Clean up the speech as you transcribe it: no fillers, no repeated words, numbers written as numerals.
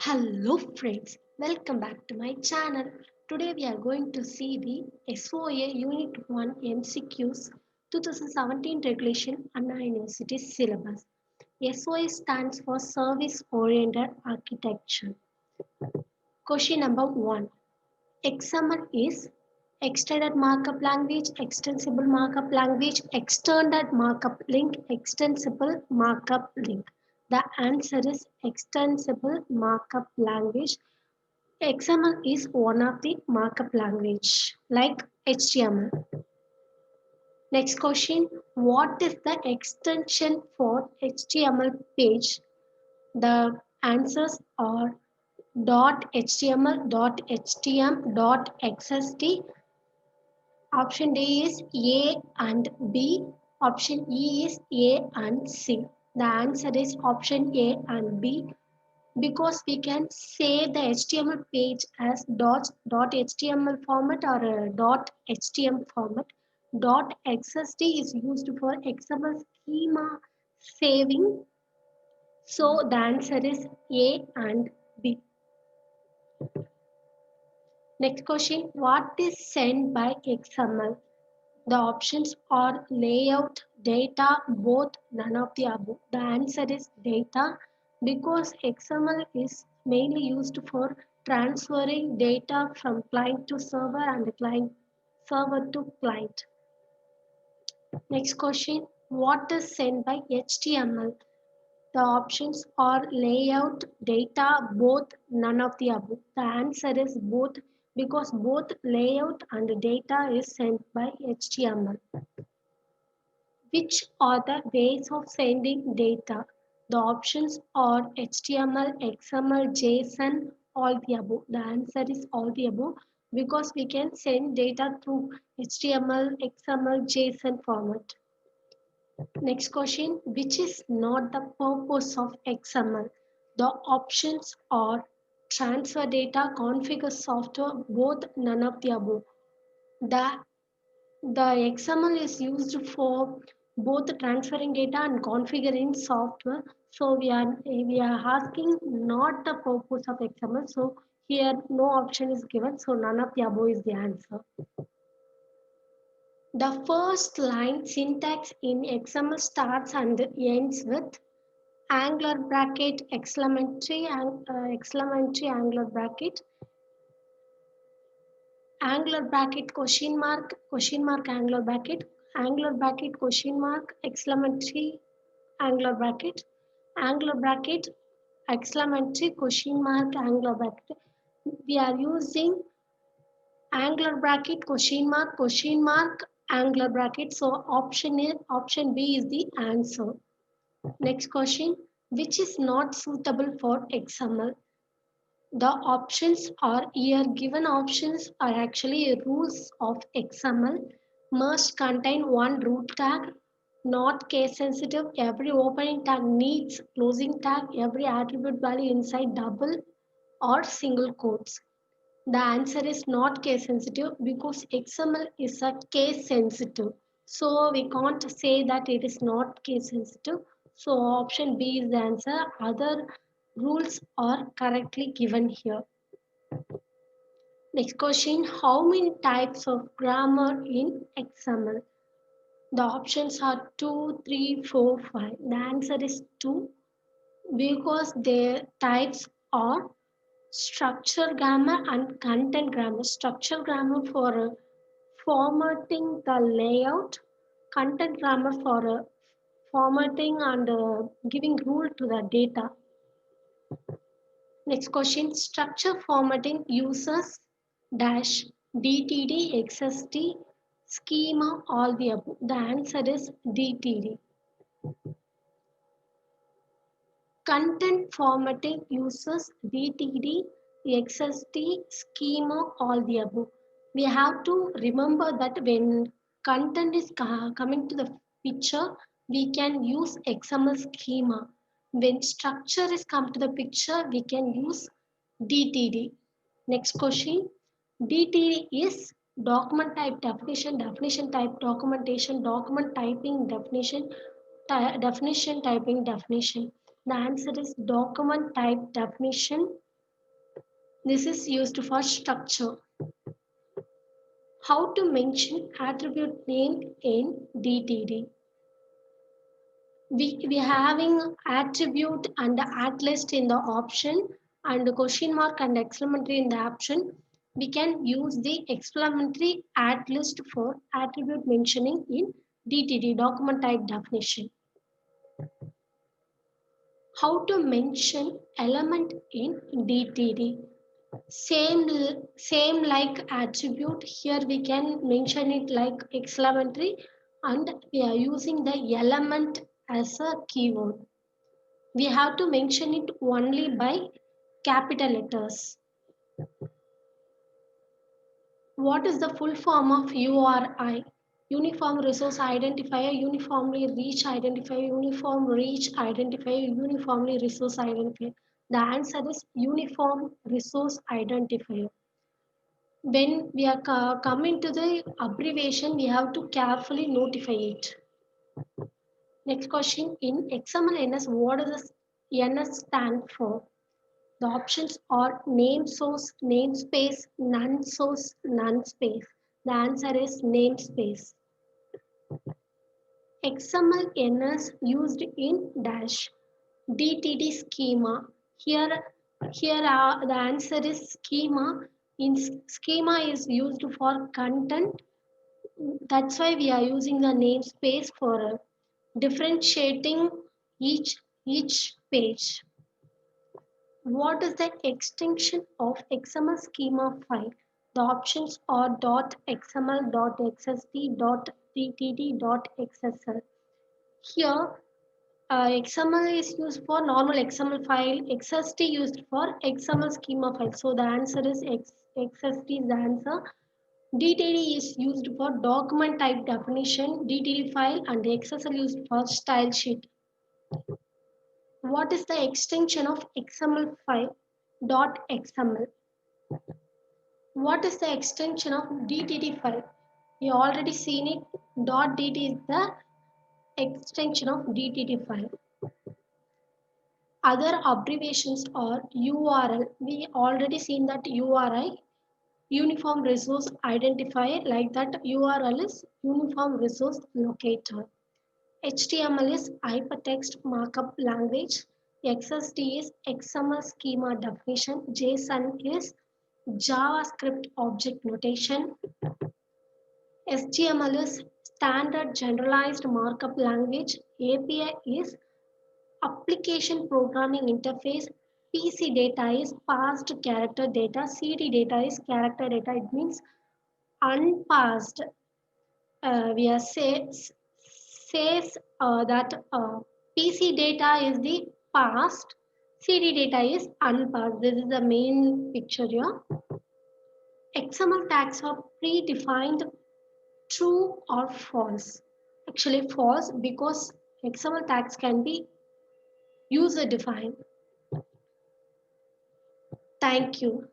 Hello friends, welcome back to my channel. Today we are going to see the SOA Unit 1 MCQs 2017 Regulation Anna University Syllabus. SOA stands for Service Oriented Architecture. Question number 1. XML is Extended Markup Language, Extensible Markup Language, Extended Markup Link, Extensible Markup Link. The answer is Extensible Markup Language. XML is one of the markup language like HTML. Next question, what is the extension for HTML page? The answers are .html, .htm, .xst. Option D is A and B. Option E is A and C. The answer is option A and B because we can save the HTML page as .html format or a .htm format. .xst is used for XML schema saving. So the answer is A and B. Next question, what is sent by XML? The options are layout, data, both, none of the above. The answer is data because XML is mainly used for transferring data from client to server and client server to client. Next question, what is sent by HTML? The options are layout, data, both, none of the above. The answer is both because both layout and data is sent by HTML. Which are the ways of sending data? The options are HTML, XML, JSON, all the above. The answer is all the above because we can send data through HTML, XML, JSON format. Next question, which is not the purpose of XML? The options are transfer data, configure software, both, none of the above. The XML is used for both transferring data and configuring software. So we are asking not the purpose of XML. So here no option is given. So none of the above is the answer. The first line syntax in XML starts and ends with angular bracket, exclamatory angular bracket, angular bracket, question mark, angular bracket, question mark, exclamatory angular bracket, exclamatory question mark, angular bracket. We are using angular bracket, question mark, angular bracket. So option B is the answer. Next question, which is not suitable for XML? The options are here given options are actually rules of XML must contain one root tag, not case sensitive, every opening tag needs closing tag, every attribute value inside double or single quotes. The answer is not case sensitive because XML is a case sensitive. So we can't say that it is not case sensitive. So option B is the answer. Other rules are correctly given here. Next question, how many types of grammar in XML? The options are 2, 3, 4, 5. The answer is 2 because their types are structure grammar and content grammar. Structure grammar for formatting the layout, content grammar for formatting and giving rule to the data. Next question, structure formatting uses dash DTD, XST, schema, all the above. The answer is DTD. Content formatting uses DTD, XST, schema, all the above. We have to remember that when content is coming to the picture, we can use XML schema. When structure is come to the picture, we can use DTD. Next question, DTD is document type definition, definition type documentation, document typing definition, definition typing definition. The answer is document type definition. This is used for structure. How to mention attribute name in DTD. We having attribute and at list in the option and the question mark and exclamatory in the option. We can use the exclamatory at list for attribute mentioning in DTD document type definition. How to mention element in DTD. Same like attribute. Here we can mention it like exclamatory and we are using the element as a keyword. We have to mention it only by capital letters. What is the full form of URI? Uniform Resource Identifier, Uniformly Reach Identifier, Uniform Reach Identifier, Uniformly Resource Identifier. The answer is Uniform Resource Identifier. When we are coming to the abbreviation, we have to carefully notify it. Next question, in XML NS, what does NS stand for? The options are name source, namespace, none source, none space. The answer is namespace. XML NS used in dash DTD schema. Here the answer is schema. In schema is used for content. That's why we are using the namespace for differentiating each page. What is the extension of XML schema file? The options are .xml, .xsd, .ttd, .xsl. Here, XML is used for normal XML file, XSD used for XML schema file. So the answer is XSD is the answer. DTD is used for document type definition, DTD file, and XSL used for style sheet. What is the extension of XML file? .xml. What is the extension of DTD file? You already seen it. .dt is the extension of DTD file. Other abbreviations are URL. We already seen that URI, Uniform Resource Identifier, like that URL is Uniform Resource Locator. HTML is Hypertext Markup Language. XSD is XML Schema Definition. JSON is JavaScript Object Notation. HTML is Standard Generalized Markup Language. API is Application Programming Interface. PC data is Passed Character Data. CD data is Character Data. It means unpassed. We are says that PC data is the past, CD data is unpassed. This is the main picture here. XML tags are predefined true or false. Actually false because XML tags can be user defined. Thank you.